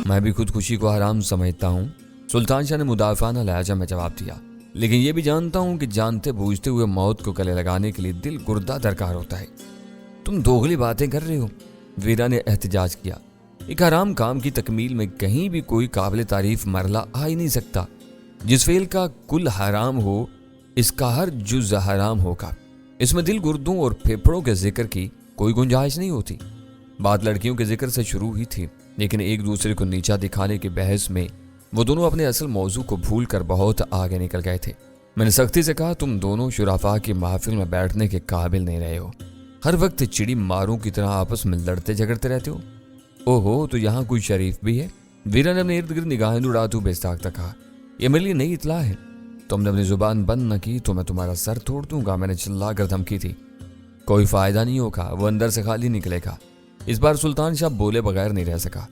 मैं भी खुदकुशी को हराम समझता हूँ, सुल्तान शाह ने मुदाफाना लहजा में जवाब दिया। लेकिन ये भी जानता हूँ कि जानते बूझते हुए मौत को गले लगाने के लिए दिल गुर्दा दरकार होता है। तुम दोगली बातें कर रहे हो, वीरा ने एहतजाज किया। एक हराम काम की तकमील में कहीं भी कोई काबिल तारीफ मरला आ ही नहीं सकता। जिस फेल का कुल हराम हो, इसका हर जुज हराम होगा। इसमें दिल गुर्दों और फेफड़ों के जिक्र की कोई गुंजाइश नहीं होती। बात लड़कियों के जिक्र से शुरू हुई थी, लेकिन एक दूसरे को नीचा दिखाने की बहस में वो दोनों अपने असल मौजू को भूल कर बहुत आगे निकल गए थे। मैंने सख्ती से कहा, तुम दोनों शुराफा की महफिल में बैठने के काबिल नहीं रहे हो। हर वक्त चिड़ी मारों की तरह आपस में लड़ते झगड़ते रहते हो। ओहो, तो यहाँ कोई शरीफ भी है? वीरा ने अपने इर्द गिर्द निगाहें उड़ाते हुए बेस्ताख तक कहा। यह मेरे लिए नई इतला है। तुमने अपनी जुबान बंद न की तो मैं तुम्हारा सर तोड़ दूंगा, मैंने चिल्ला कर धमकी थी। कोई फायदा नहीं होगा, वो अंदर से खाली निकलेगा। इस बार सुल्तान शाह बोले बगैर नहीं रह सका।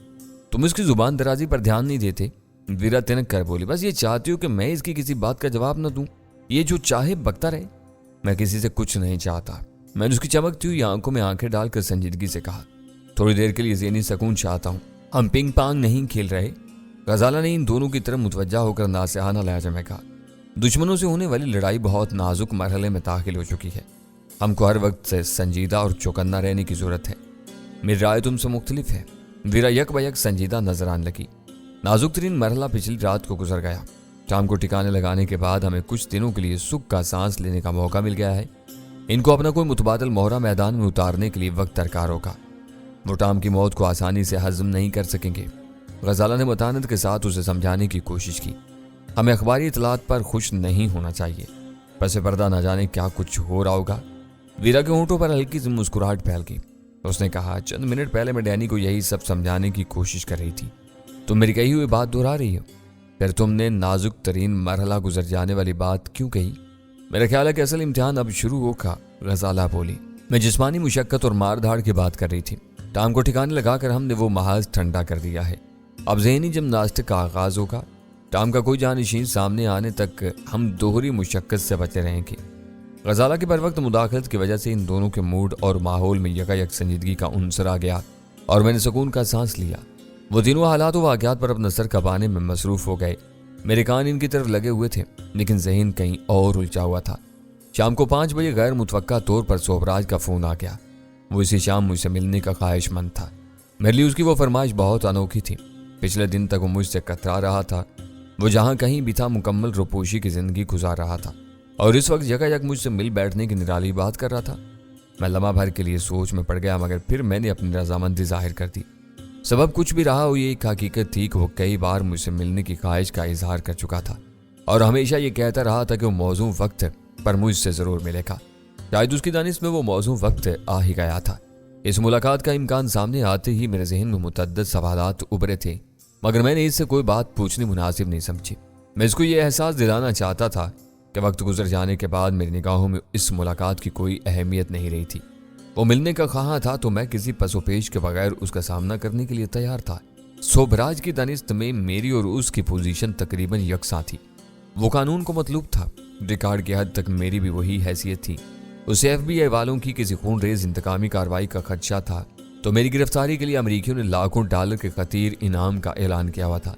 तुम इसकी जुबान दराजी पर ध्यान नहीं देते, वीरा तिनक कर बोली। बस ये चाहती हो कि मैं इसकी किसी बात का जवाब न दूं, ये जो चाहे बकता रहे। मैं किसी से कुछ नहीं चाहता, मैंने उसकी चमकती हुई आंखों में आंखें डालकर संजीदगी से कहा। थोड़ी देर के लिए ज़हनी सुकून चाहता हूँ, हम पिंग पांग नहीं खेल रहे। गजाला ने इन दोनों की तरफ मुतवज्जा होकर नासिहाना लहजा में कहा। दुश्मनों से होने वाली लड़ाई बहुत नाजुक मरहले में दाखिल हो चुकी है। हमको हर वक्त से संजीदा और चौकन्ना रहने की जरूरत है। मेरी राय तुमसे मुख्तलिफ है। वीरा यक बयक संजीदा नजर आने लगी। नाजुक तरीन मरहला पिछली रात को गुजर गया। शाम को ठिकाने लगाने के बाद हमें कुछ दिनों के लिए सुख का सांस लेने का मौका मिल गया है। इनको अपना कोई मुतबादल मोहरा मैदान में उतारने के लिए वक्त दरकार होगा। वो टाम की मौत को आसानी से हजम नहीं कर सकेंगे। गजाला ने मतानत के साथ उसे समझाने की कोशिश की। हमें अखबारी इतलात पर खुश नहीं होना चाहिए। पसे पर्दा न जाने क्या कुछ हो रहा होगा। वीरा के होंठों पर हल्की सी मुस्कुराहट फैल गई। उसने कहा, चंद मिनट पहले मैं डैनी को यही सब समझाने की कोशिश कर रही थी। तुम मेरी कही हुई बात दोहरा रही हो। फिर तुमने नाजुक तरीन मरहला गुजर जाने वाली बात क्यों कही? मेरा ख्याल है कि असल इम्तिहान अब शुरू होगा, गजाला बोली। मैं जिस्मानी मुशक्कत और मार धाड़ की बात कर रही थी। टाम को ठिकाने लगाकर हमने वो महाज ठंडा कर दिया है। अब ज़हनी जिम्नास्टिक का आगाज होगा। टाम का कोई जानशीन सामने आने तक हम दोहरी मुशक्कत से बचे रहेंगे। गजाला की बर वक्त मुदाखलत की वजह से इन दोनों के मूड और माहौल में यकायक संजीदगी का उनसर आ गया और मैंने सुकून का सांस लिया। वो तीनों हालात व वाक़यात पर अपना सर कबाने में मसरूफ़ हो गए। मेरे कान इनकी तरफ लगे हुए थे, लेकिन ज़हन कहीं और उलझा हुआ था। शाम को 5 बजे गैर मुतवक्का तौर पर सोहराज का फ़ोन आ गया। वो इसी शाम मुझसे मिलने का ख्वाहिशमंद था। मेरे लिए उसकी वो फरमाइश बहुत अनोखी थी। पिछले दिन तक वो मुझसे कतरा रहा था। वो जहाँ कहीं भी था मुकम्मल रुपोशी की ज़िंदगी गुजार रहा था और इस वक्त यकायक मुझसे मिल बैठने की निराली बात कर रहा था। मैं लम्हा भर के लिए सोच में पड़ गया, मगर फिर मैंने अपनी रजामंदी जाहिर कर दी। सबब कुछ भी रहा हो, ये एक हकीकत थी कि वो कई बार मुझसे मिलने की ख्वाहिश का इजहार कर चुका था और हमेशा ये कहता रहा था कि वो मौजूद वक्त पर मुझसे ज़रूर मिलेगा। शायद उसकी दानिश में वो मौजूद वक्त आ ही गया था। इस मुलाकात का इम्कान सामने आते ही मेरे जहन में मुतअद्दिद सवालात उभरे थे, मगर मैंने इससे कोई बात पूछनी मुनासिब नहीं समझी। मैं इसको ये एहसास दिलाना चाहता था कि वक्त गुजर जाने के बाद मेरी निगाहों में इस मुलाकात की कोई अहमियत नहीं रही थी। वो मिलने का ख्वाह था तो मैं किसी पसोपेश के बगैर उसका सामना करने के लिए तैयार था। सोभराज की दानिश्त में मेरी और उसकी पोजीशन तकरीबन यकसा थी। वो कानून को मतलूब था। रिकॉर्ड की हद तक मेरी भी वही हैसियत थी। उसे FBI वालों की किसी खून रेज इंतकामी कार्रवाई का खदशा था तो मेरी गिरफ्तारी के लिए अमरीकियों ने लाखों डॉलर के खतीर इनाम का ऐलान किया हुआ था।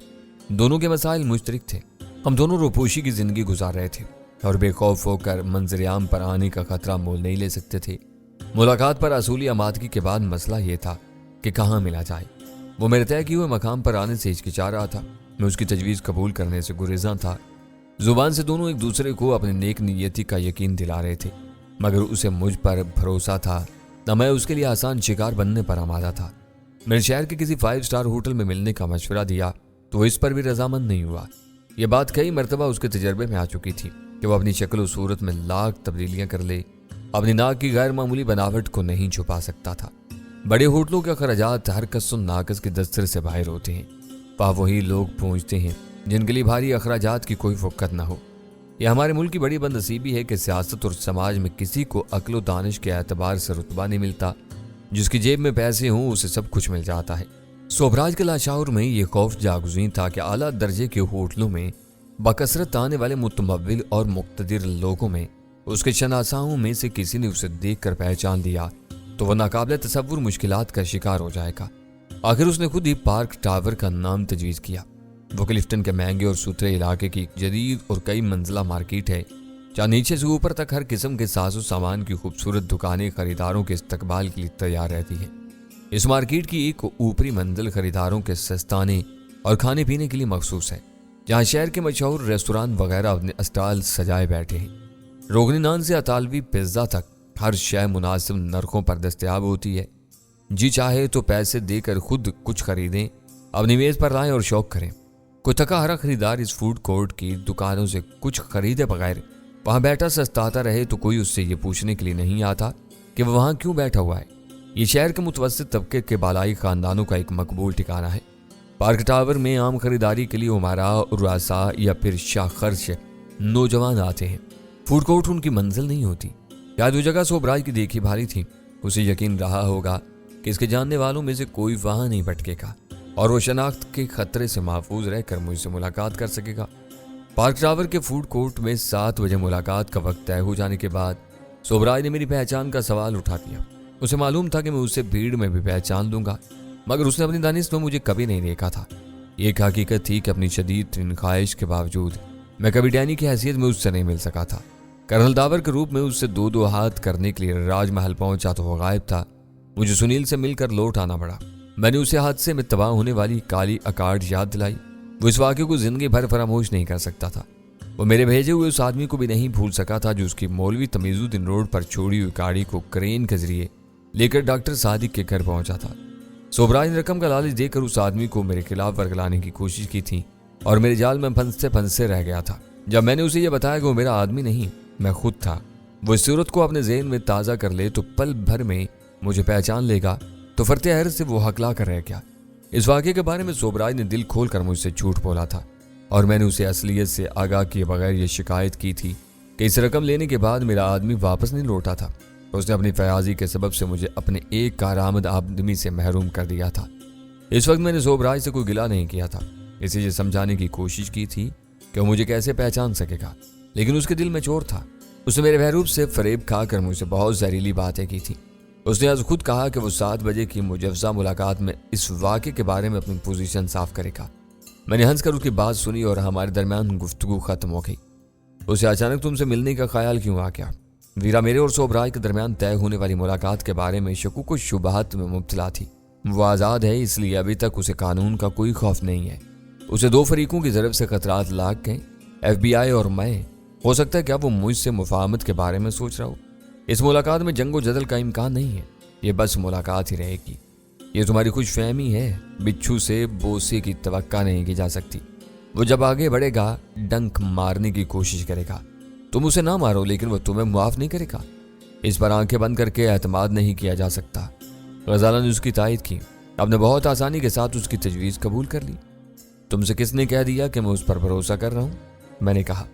दोनों के मसाइल मुश्तरक थे। हम दोनों रुपोशी की जिंदगी गुजार रहे थे और बेखौफ होकर मंजर-ए-आम पर आने का खतरा मोल नहीं ले सकते थे। मुलाकात पर असूली आमादगी के बाद मसला ये था कि कहाँ मिला जाए। वो मेरे तय किए हुए मकाम पर आने से हिचकिचा रहा था। मैं उसकी तजवीज़ कबूल करने से गुरेज़ां था। जुबान से दोनों एक दूसरे को अपनी नेक नीयती का यकीन दिला रहे थे, मगर उसे मुझ पर भरोसा था न मैं उसके लिए आसान शिकार बनने पर आमादा था। मैंने शहर के किसी 5 स्टार होटल में मिलने का मशवरा दिया तो इस पर भी रजामंद नहीं हुआ। यह बात कई मरतबा उसके तजर्बे में आ चुकी थी कि वो अपनी शक्ल और सूरत में लाख तब्दीलियां कर ले, अपनी नाक की गैर मामूली बनावट को नहीं छुपा सकता था। बड़े होटलों के अखराजात हर कस नाकस के दस्तर से बाहर होते हैं। वहाँ वही लोग पहुँचते हैं जिनके लिए भारी अखराजात की कोई फ़ुक्कत न हो। यह हमारे मुल्क की बड़ी बदनसीबी है कि सियासत और समाज में किसी को अक्ल व दानिश के एतबार से रुतबा नहीं मिलता। जिसकी जेब में पैसे हों उसे सब कुछ मिल जाता है। सोभराज के लाशौर में ये खौफ जागुज़ीं था कि आला दर्जे के होटलों में बकसरत आने वाले मुतमव्विल और मुक़्तदिर लोगों में उसके शनासाओं में से किसी ने उसे देख कर पहचान लिया तो वह नाकाबिल तसव्वुर मुश्किलात का शिकार हो जाएगा। आखिर उसने खुद ही पार्क टावर का नाम तजवीज़ किया। वो क्लिफ्टन के महंगे और सुथरे इलाके की जदीद और कई मंजिला मार्केट है, जहाँ नीचे से ऊपर तक हर किस्म के साजो सामान की खूबसूरत दुकानें खरीदारों के इस्तकबाल के लिए तैयार रहती हैं। इस मार्केट की एक ऊपरी मंजिल खरीदारों के सस्ताने और खाने पीने के लिए मखसूस है, जहाँ शहर के मशहूर रेस्टोरेंट वगैरह अपने स्टॉल सजाए बैठे हैं। रोगनी नान से अतालवी पिज्ज़ा तक हर शय मुनासिब नरखों पर दस्तयाब होती है। जी चाहे तो पैसे देकर खुद कुछ खरीदें, अपनी मेज़ पर लाएं और शौक करें। कोई थका हारा खरीदार इस फूड कोर्ट की दुकानों से कुछ खरीदे बगैर वहाँ बैठा सस्ताता रहे तो कोई उससे ये पूछने के लिए नहीं आता कि वह वहाँ क्यों बैठा हुआ है। ये शहर के मुतवस्सित तबके के बालाई खानदानों का एक मकबूल ठिकाना है। पार्क टावर में आम खरीदारी के लिए उमारा, रुआसा या फिर शाखर्श नौजवान आते हैं। फूड कोर्ट उनकी मंजिल नहीं होती। शायद वो जगह सोबराज की देखी भाली थी। उसे यकीन रहा होगा कि इसके जानने वालों में से कोई वहां नहीं भटकेगा और वो शनाख्त के खतरे से महफूज रहकर मुझसे मुलाकात कर सकेगा। पार्क टावर के फूड कोर्ट में 7 बजे मुलाकात का वक्त तय हो जाने के बाद सोबराज ने मेरी पहचान का सवाल उठा दिया। उसे मालूम था कि मैं उससे भीड़ में भी पहचान लूंगा, मगर उसने अपनी दानिश में मुझे कभी नहीं देखा था। एक हकीकत थी कि अपनी शदीद तरीन ख्वाहिश के बावजूद मैं कभी डैनी की हैसियत में उससे नहीं मिल सका था। कर्नल दावर के रूप में उससे 2-2 हाथ करने के लिए राजमहल पहुंचा तो वो गायब था। मुझे सुनील से मिलकर लौट आना पड़ा। मैंने उसे हादसे में तबाह होने वाली काली अकार्ड याद दिलाई। वो इस वाक़े को जिंदगी भर फरामोश नहीं कर सकता था। वो मेरे भेजे हुए उस आदमी को भी नहीं भूल सका था जो उसकी मौलवी तमीजुद्दीन रोड पर छोड़ी हुई गाड़ी को क्रेन के जरिए लेकर डॉक्टर सादिक के घर पहुंचा था। सोबराज ने रकम का लालच देकर उस आदमी को मेरे खिलाफ वर्गलाने की कोशिश की थी और मेरे जाल में फंसते फंसते रह गया था। जब मैंने उसे यह बताया कि वो मेरा आदमी नहीं, मैं खुद था, वो इस सूरत को अपने ज़हन में ताज़ा कर ले तो पल भर में मुझे पहचान लेगा, तो फरते हैरत से वो हकला कर रह गया। इस वाक़े के बारे में सोबराज ने दिल खोल कर मुझसे झूठ बोला था और मैंने उसे असलियत से आगाह किए बगैर ये शिकायत की थी कि इस रकम लेने के बाद मेरा आदमी वापस नहीं लौटा था। उसने अपनी फयाजी के सबब से मुझे अपने एक कारआमद आदमी से महरूम कर दिया था। इस वक्त मैंने सोबराज से कोई गिला नहीं किया था। इसे ये समझाने की कोशिश की थी कि वो मुझे कैसे पहचान सकेगा, लेकिन उसके दिल में चोर था। उसने मेरे बहरूप से फरेब खाकर मुझसे बहुत जहरीली बातें की थी। उसने आज खुद कहा कि वो 7 बजे की मुजव्वज़ा मुलाकात में इस वाक़े के बारे में अपनी पोजीशन साफ करेगा। मैंने हंसकर उसकी बात सुनी और हमारे दरमियान गुफ्तगू खत्म हो गई। उसे अचानक तुमसे मिलने का ख्याल क्यों आ गया? वीरा मेरे और सोबराज के दरमियान तय होने वाली मुलाकात के बारे में शकूक और शुबहात में मुब्तला थी। वो आज़ाद है, इसलिए अभी तक उसे कानून का कोई खौफ नहीं है। उसे 2 फरीकों की तरफ से खतरात लाग गए, FBI और मैं। हो सकता है क्या वो मुझसे मुफाहमत के बारे में सोच रहा हो? इस मुलाकात में जंग व जदल का इम्कान नहीं है। ये बस मुलाकात ही रहेगी। ये तुम्हारी खुश फहमी है। बिच्छू से बोसे की तवक्का नहीं की जा सकती। वो जब आगे बढ़ेगा डंक मारने की कोशिश करेगा। तुम उसे ना मारो, लेकिन वो तुम्हें मुआफ नहीं करेगा। इस पर आंखें बंद करके एतमाद नहीं किया जा सकता। गजाला ने उसकी तायद की। आपने बहुत आसानी के साथ उसकी तजवीज़ कबूल कर ली। तुमसे किसने कह दिया कि मैं उस पर भरोसा कर रहा हूँ? मैंने कहा,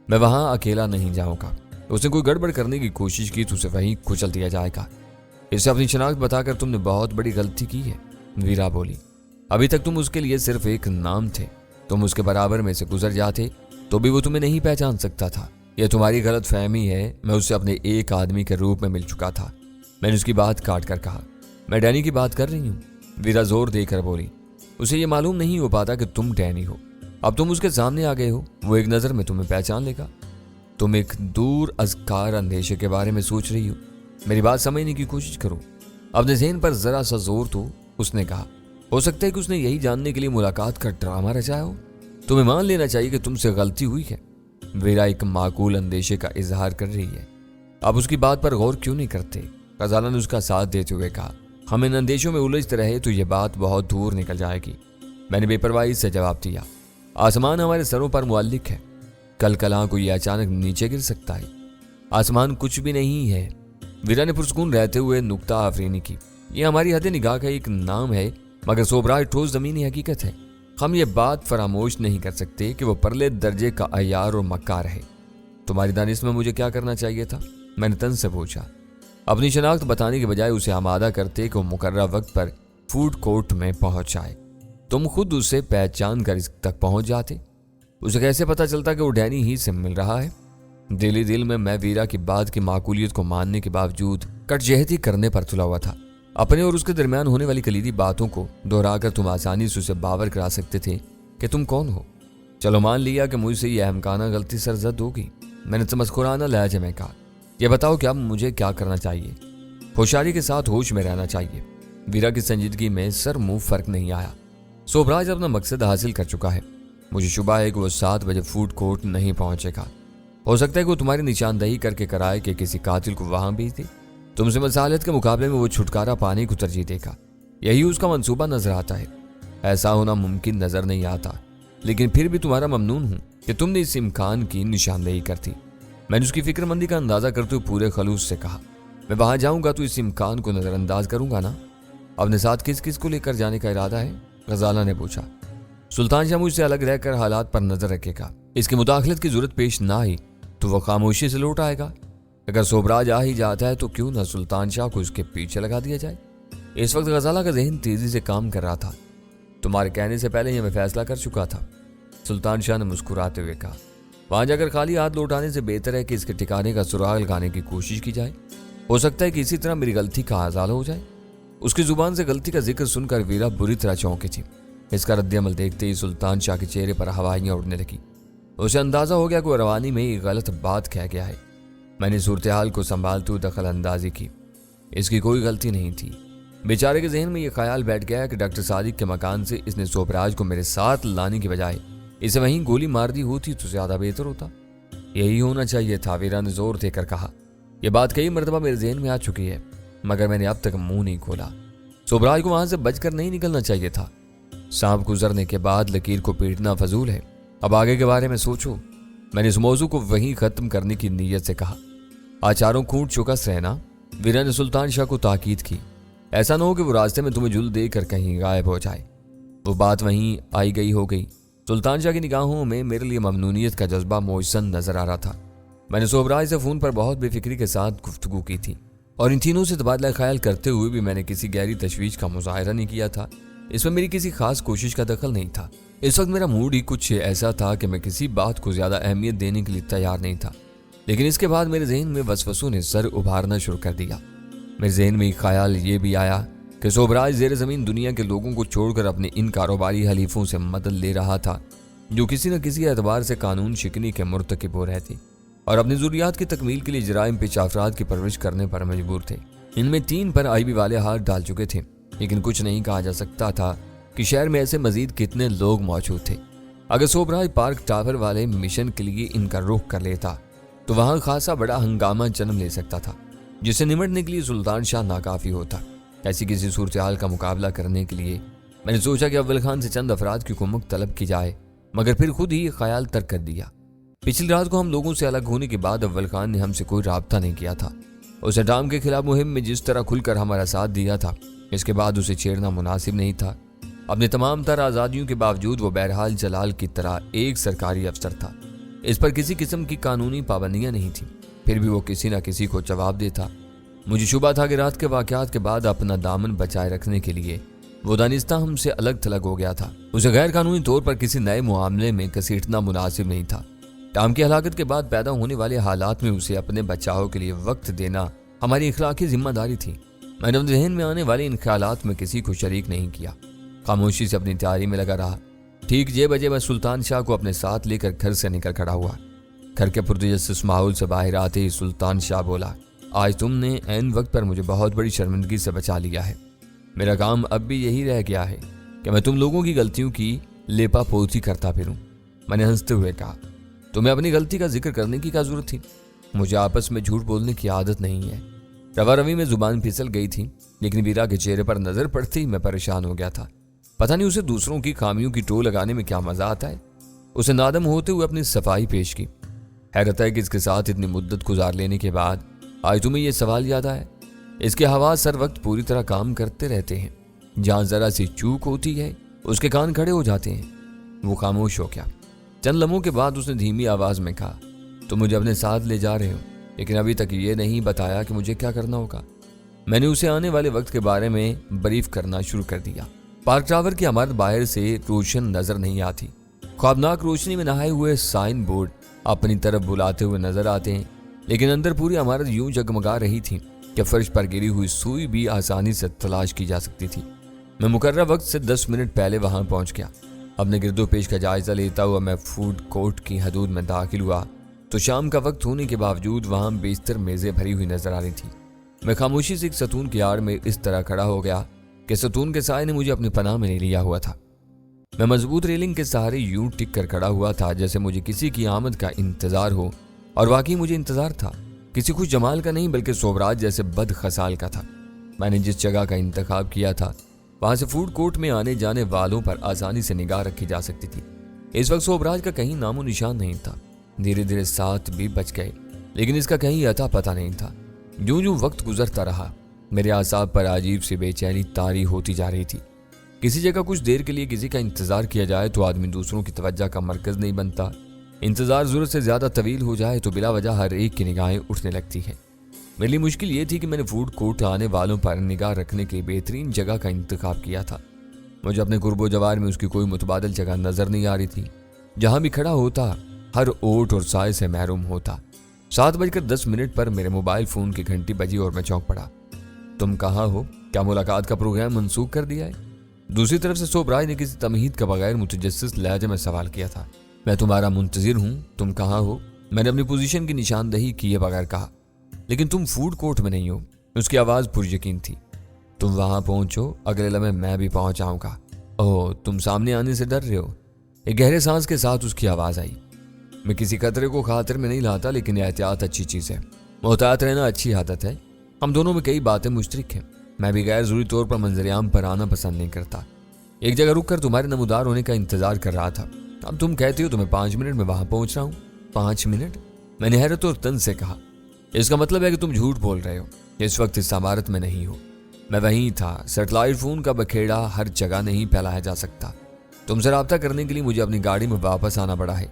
मैं वहाँ अकेला नहीं जाऊँगा। उसने कोई गड़बड़ करने की कोशिश की तो उसे वहीं कुचल दिया जाएगा। इससे अपनी शनाख्त बताकर तुमने बहुत बड़ी गलती की है। वीरा बोली, अभी तक तुम उसके लिए सिर्फ एक नाम थे। तुम उसके बराबर में से गुजर जाते तो भी वो तुम्हें नहीं पहचान सकता था। यह तुम्हारी गलत फहमी है। मैं उससे अपने एक आदमी के रूप में मिल चुका था। मैंने उसकी बात काट कर कहा, मैं डैनी की बात कर रही हूँ। वीरा जोर देकर बोली, उसे ये मालूम नहीं हो पाता कि तुम डैनी हो। अब तुम उसके सामने आ गए हो, वो एक नज़र में तुम्हें पहचान लेगा। तुम एक दूर अज़कार अंदेशे के बारे में सोच रही हो। मेरी बात समझने की कोशिश करो। अपने ज़हन पर ज़रा सा जोर दो। उसने कहा, हो सकता है कि उसने यही जानने के लिए मुलाकात का ड्रामा रचाया हो। तुम्हें मान लेना चाहिए कि तुमसे गलती हुई है। वीरा एक माकूल अंदेशे का इजहार कर रही है। अब उसकी बात पर गौर क्यों नहीं करते? खजाना ने उसका साथ देते हुए कहा, हम इन अंदेशों में उलझते रहे तो ये बात बहुत दूर निकल जाएगी। मैंने बेपरवाही से जवाब दिया, आसमान हमारे सरों पर मुअल्लिक है। कल कलां को ये अचानक नीचे गिर सकता है। आसमान कुछ भी नहीं है। वीरा ने पुरस्कून रहते हुए नुक्ता आफरीनी की, ये हमारी हद निगाह का एक नाम है, मगर सोबराज ठोस ज़मीनी हकीकत है। हम ये बात फरामोश नहीं कर सकते कि वो परले दर्जे का अय्यार और मक्कार है। तुम्हारी दानिश में मुझे क्या करना चाहिए था? मैंने तन से पूछा। अपनी शनाख्त बताने के बजाय उसे आमादा करते कि वो मुकर्रर वक्त पर फूड कोर्ट में पहुंच जाए। तुम खुद उसे पहचान कर इस तक पहुंच जाते। उसे कैसे पता चलता कि वो डैनी ही से मिल रहा है? दिल ही दिल में मैं वीरा की बात की माकूलियत को मानने के बावजूद कटजहती करने पर तुला हुआ था। अपने और उसके दरमियान होने वाली कलीदी बातों को दोहराकर तुम आसानी से उसे बावर करा सकते थे कि तुम कौन हो। चलो मान लिया कि मुझसे यह अहमकाना गलती सरजद होगी। मैंने तमस्कुराना लहजे में कहा, यह बताओ कि अब मुझे क्या करना चाहिए। होशियारी के साथ होश में रहना चाहिए। वीरा की संजीदगी में सर मुंह फर्क नहीं आया। सोबराज अपना मकसद हासिल कर चुका है। मुझे शुबा है कि वो 7 बजे फूड कोर्ट नहीं पहुंचेगा। हो सकता है कि वो तुम्हारी निशानदही करके कराए कि किसी कातिल को वहां भेज दे। तुमसे मसालत के मुकाबले में वो छुटकारा पाने को तरजीह देगा। यही उसका मंसूबा नजर आता है। ऐसा होना मुमकिन नजर नहीं आता, लेकिन फिर भी तुम्हारा ममनून हूं कि तुमने इस इम्कान की निशानदही कर दी। मैंने उसकी फिक्रमंदी का अंदाजा करते हुए पूरे खलूस से कहा, मैं वहां जाऊंगा तो इस इम्कान को नजरअंदाज करूंगा ना। अपने साथ किस किस को लेकर जाने का इरादा है? गजाला ने पूछा। सुल्तान शाह मुझसे अलग रहकर हालात पर नजर रखेगा। इसकी मुदाखलत की जरूरत पेश ना आई तो वह खामोशी से लौट आएगा। अगर सोबराज आ ही जाता है तो क्यों ना सुल्तान शाह को उसके पीछे लगा दिया जाए। इस वक्त गजाला का जहन तेजी से काम कर रहा था। तुम्हारे कहने से पहले ही मैं फैसला कर चुका था, सुल्तान शाह ने मुस्कुराते हुए कहा। वहां जाकर खाली हाथ लौटाने से बेहतर है कि इसके ठिकाने का सुराग लगाने की कोशिश की जाए। हो सकता है कि इसी तरह मेरी गलती का आजाला हो जाए। उसकी जुबान से गलती का जिक्र सुनकर वीरा बुरी तरह चौंकी थी। इसका रद्द-ए-अमल देखते ही सुल्तान शाह के चेहरे पर हवाइयां उड़ने लगी। उसे अंदाजा हो गया कि रवानी में एक गलत बात कह गया है। मैंने सूरत-ए-हाल को संभालते हुए दखल अंदाजी की। इसकी कोई गलती नहीं थी। बेचारे के जहन में यह ख्याल बैठ गया कि डॉक्टर सादिक के मकान से इसने सोबराज को मेरे साथ लाने की बजाय इसे वहीं गोली मार दी होती तो ज्यादा बेहतर होता। यही होना चाहिए था, वीरा ने जोर देकर कहा। यह बात कई मरतबा मेरे जहन में आ चुकी है, मगर मैंने अब तक मुंह नहीं खोला। सोबराज को वहां से बचकर नहीं निकलना चाहिए था। सांप गुजरने के बाद लकीर को पीटना फजूल है। अब आगे के बारे में सोचो। मैंने इस मौजू को वहीं खत्म करने की नीयत से कहा। आचारों खूंट चौकस रहना, वीरा ने सुल्तान शाह को ताकीद की। ऐसा न हो कि वो रास्ते में तुम्हें जुल देकर कहीं गायब हो जाए। वो बात वहीं आई गई हो गई। सुल्तान शाह की निगाहों में मेरे लिए ममनूनियत का जज्बा मोहसन नजर आ रहा था। मैंने सोबराज से फोन पर बहुत बेफिक्री के साथ गुफ्तगू की थी और इन तीनों से तबादला ख्याल करते हुए भी मैंने किसी गहरी तशवीश का मुजाहरा नहीं किया था। इसमें मेरी किसी खास कोशिश का दखल नहीं था। इस वक्त मेरा मूड ही कुछ ऐसा था कि मैं किसी बात को ज्यादा अहमियत देने के लिए तैयार नहीं था। लेकिन इसके बाद मेरे जहन में वसवसों ने सर उभारना शुरू कर दिया। मेरे जहन में एक ख्याल ये भी आया कि सोबराज ज़ेर ज़मीन दुनिया के लोगों को छोड़कर अपने इन कारोबारी हलीफों से मदद ले रहा था, जो किसी न किसी एतबार से कानून शिकनी के मुर्तकिब हो रहे थे और अपनी ज़रूरियात की तकमील के लिए जराइम पेश अफराद की परवरिश करने पर मजबूर थे। इनमें 3 पर आईबी वाले हाथ डाल चुके थे, लेकिन कुछ नहीं कहा जा सकता था कि शहर में ऐसे मजीद कितने लोग मौजूद थे। अगर सोबराज पार्क टावर वाले मिशन के लिए इनका रुख कर लेता तो वहां खासा बड़ा हंगामा जन्म ले सकता था, जिसे निमटने के लिए सुल्तान शाह नाकाफी होता। ऐसी किसी सूरत-ए-हाल का मुकाबला करने के लिए मैंने सोचा कि अव्वल खान से चंद अफराद की कुमक तलब की जाए, मगर फिर खुद ही ये ख्याल तर्क कर दिया। पिछली रात को हम लोगों से अलग होने के बाद अव्वल खान ने हमसे कोई राब्ता नहीं किया था। उसे डाम के खिलाफ मुहिम में जिस तरह खुलकर हमारा साथ दिया था, इसके बाद उसे छेड़ना मुनासिब नहीं था। अपने तमाम तर आज़ादियों के बावजूद वो बहरहाल जलाल की तरह एक सरकारी अफसर था। इस पर किसी किस्म की कानूनी पाबंदियां नहीं थी, फिर भी वो किसी न किसी को जवाब देता। मुझे शुबा था कि रात के वाक़यात के बाद अपना दामन बचाए रखने के लिए वो दानिस्ता हमसे अलग थलग हो गया था। उसे गैर कानूनी तौर पर किसी नए मामले में घसीटना मुनासिब नहीं था। टाम की हलाकत के बाद पैदा होने वाले हालात में उसे अपने बचाव के लिए वक्त देना हमारी इखलाकी जिम्मेदारी थी। मैंने अपने जहन में आने वाले इन ख्यालात में किसी को शरीक नहीं किया, खामोशी से अपनी तैयारी में लगा रहा। ठीक 6 बजे मैं सुल्तान शाह को अपने साथ लेकर घर से निकल खड़ा हुआ। घर के पुरतजस्सुस माहौल से बाहर आते ही सुल्तान शाह बोला, आज तुमने ऐन वक्त पर मुझे बहुत बड़ी शर्मिंदगी से बचा लिया है। मेरा काम अब भी यही रह गया है कि मैं तुम लोगों की गलतियों की लेपा पोती करता फिरूं। मैंने हंसते हुए कहा, तुम्हें अपनी गलती का जिक्र करने की क्या जरूरत थी? मुझे आपस में झूठ बोलने की आदत नहीं है। रवा रवी में जुबान फिसल गई थी, लेकिन वीरा के चेहरे पर नजर पड़ते ही मैं परेशान हो गया था। पता नहीं उसे दूसरों की खामियों की टो लगाने में क्या मजा आता है। उसे नादम होते हुए अपनी सफाई पेश की। हैरत है कि इसके साथ इतनी मुद्दत गुजार लेने के बाद आज तुम्हें यह सवाल याद आया। इसके हवास हर वक्त पूरी तरह काम करते रहते हैं। जहां जरा सी चूक होती है उसके कान खड़े हो जाते हैं। वो खामोश हो गया। चंद लम्हों के बाद उसने धीमी आवाज में कहा, तुम मुझे अपने साथ ले जा रहे हो, लेकिन अभी तक ये नहीं बताया कि मुझे क्या करना होगा। मैंने उसे आने वाले वक्त के बारे में ब्रीफ करना शुरू कर दिया। पार्क टावर की इमारत बाहर से रोशन नजर नहीं आती। ख्वाबनाक रोशनी में नहाए हुए साइन बोर्ड अपनी तरफ बुलाते हुए नजर आते हैं, लेकिन अंदर पूरी इमारत यूं जगमगा रही थी कि फर्श पर गिरी हुई सुई भी आसानी से तलाश की जा सकती थी। मैं मुकर्रर वक्त से 10 मिनट पहले वहां पहुंच गया। अपने गिरदो पेश का जायजा लेता हुआ मैं फूड कोर्ट की हदूद में दाखिल हुआ तो शाम का वक्त होने के बावजूद वहां बेशतर मेज़ें भरी हुई नजर आ रही थी। मैं खामोशी से एक सतून की आड़ में इस तरह खड़ा हो गया कि सतून के साए ने मुझे अपनी पनाह में ले लिया हुआ था। मैं मजबूत रेलिंग के सहारे यूं टिक कर खड़ा हुआ था जैसे मुझे किसी की आमद का इंतजार हो, और वाकई मुझे इंतजार था। किसी खुश जमाल का नहीं बल्कि सोबराज जैसे बद खसाल का था। मैंने जिस जगह का इंतखाब किया था वहां से फूड कोर्ट में आने जाने वालों पर आसानी से निगाह रखी जा सकती थी। इस वक्त सोबराज का कहीं नामो निशान नहीं था। धीरे धीरे 7 भी बज गए, लेकिन इसका कहीं अता पता नहीं था। यूं यूं वक्त गुजरता रहा, मेरे आसाब पर अजीब सी बेचैनी तारी होती जा रही थी। किसी जगह कुछ देर के लिए किसी का इंतजार किया जाए तो आदमी दूसरों की तवज्जो का मरकज नहीं बनता। इंतजार जरूरत से ज्यादा तवील हो जाए तो बिला वजह हर एक की निगाहें उठने लगती हैं। मेरे लिए मुश्किल ये थी कि मैंने फूड कोर्ट आने वालों पर निगाह रखने के लिए बेहतरीन जगह का इंतखाब किया था। मुझे अपने कुर्बो जवार में उसकी कोई मुतबादल जगह नजर नहीं आ रही थी। जहां भी खड़ा होता हर ओट और साए से महरूम होता। 7:10 पर मेरे मोबाइल फोन की घंटी बजी और मैं चौंक पड़ा। तुम कहाँ हो? क्या मुलाकात का प्रोग्राम मनसूख कर दिया है? दूसरी तरफ से सोबराज ने किसी तमहीद का बगैर मुतजस्सिस लहजे में सवाल किया था। मैं तुम्हारा मुंतजिर हूँ, तुम कहाँ हो? मैंने अपनी पोजीशन की निशानदही किए बगैर कहा। लेकिन तुम फूड कोर्ट में नहीं हो। उसकी आवाज पुरयकीन थी। तुम वहां पहुंचो, अगले लम्हे मैं भी पहुंच आऊंगा। ओह, तुम सामने आने से डर रहे हो? एक गहरे सांस के साथ उसकी आवाज आई। मैं किसी खतरे को खातिर में नहीं लाता, लेकिन एहतियात अच्छी चीज है। मोहतात रहना अच्छी आदत है। हम दोनों में कई बातें मुश्तरक हैं। मैं भी गैर जरूरी तौर पर मंजरियाम पर आना पसंद नहीं करता। एक जगह रुक कर तुम्हारे नमूदार होने का इंतजार कर रहा था। अब तुम कहते हो तो मैं 5 मिनट में वहां पहुंच रहा हूँ। 5 मिनट? मैंने हैरत और तंज से कहा। इसका मतलब है कि तुम झूठ बोल रहे हो। इस वक्त इस इमारत में नहीं हो। मैं वहीं था। सैटेलाइट फोन का बखेड़ा हर जगह नहीं फैलाया जा सकता। तुमसे राब्ता करने के लिए मुझे अपनी गाड़ी में वापस आना पड़ा है।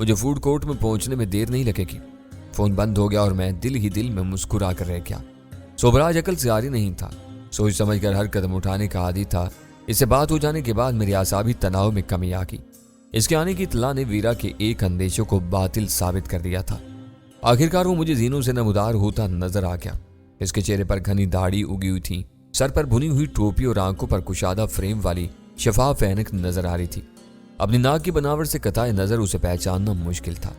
मुझे फूड कोर्ट में पहुंचने में देर नहीं लगेगी। फोन बंद हो गया और मैं दिल ही दिल में मुस्कुरा कर रह गया। सोबराज अकल से आरी नहीं था। सोच समझ कर हर कदम उठाने का आदी था। इससे बात हो जाने के बाद मेरे आसाबी तनाव में कमी आ गई। इसके आने की इत्तला ने वीरा के एक अंदेशों को बातिल साबित कर दिया था। आखिरकार वो मुझे जीनों से नमदार होता नजर आ गया। इसके चेहरे पर घनी दाढ़ी उगी हुई थी, सर पर भुनी हुई टोपी और आंखों पर कुशादा फ्रेम वाली शफाफ ऐनक नजर आ रही थी। अपनी नाक की बनावट से कताए नजर उसे पहचानना मुश्किल था।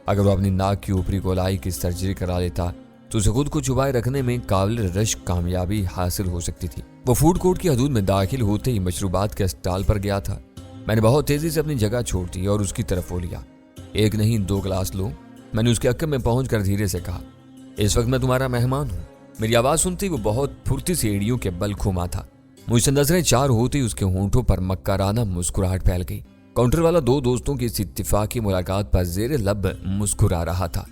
अगर वो अपनी नाक की ऊपरी गोलाई की सर्जरी करा लेता तो उसे खुद को छुपाए रखने में काबिल रश्क कामयाबी हासिल हो सकती थी। वो फूड कोर्ट की हदूद में दाखिल होते ही मशरूबात के स्टॉल पर गया था। मैंने बहुत तेजी से अपनी जगह छोड़ दी और उसकी तरफ वो लिया। 1 नहीं 2 गिलास लो, मैंने उसके अक्कब में पहुंचकर धीरे से कहा। इस वक्त मैं तुम्हारा मेहमान हूं। मेरी आवाज सुनते ही वो बहुत फुर्ती से एड़ियों के बल घुमा था। मुझसे नजरें चार होती उसके होंठों पर मक्काराना मुस्कुराहट फैल गई। काउंटर वाला 2 दोस्तों की इस इत्तिफाकी मुलाकात पर जेरे लब मुस्कुरा रहा था।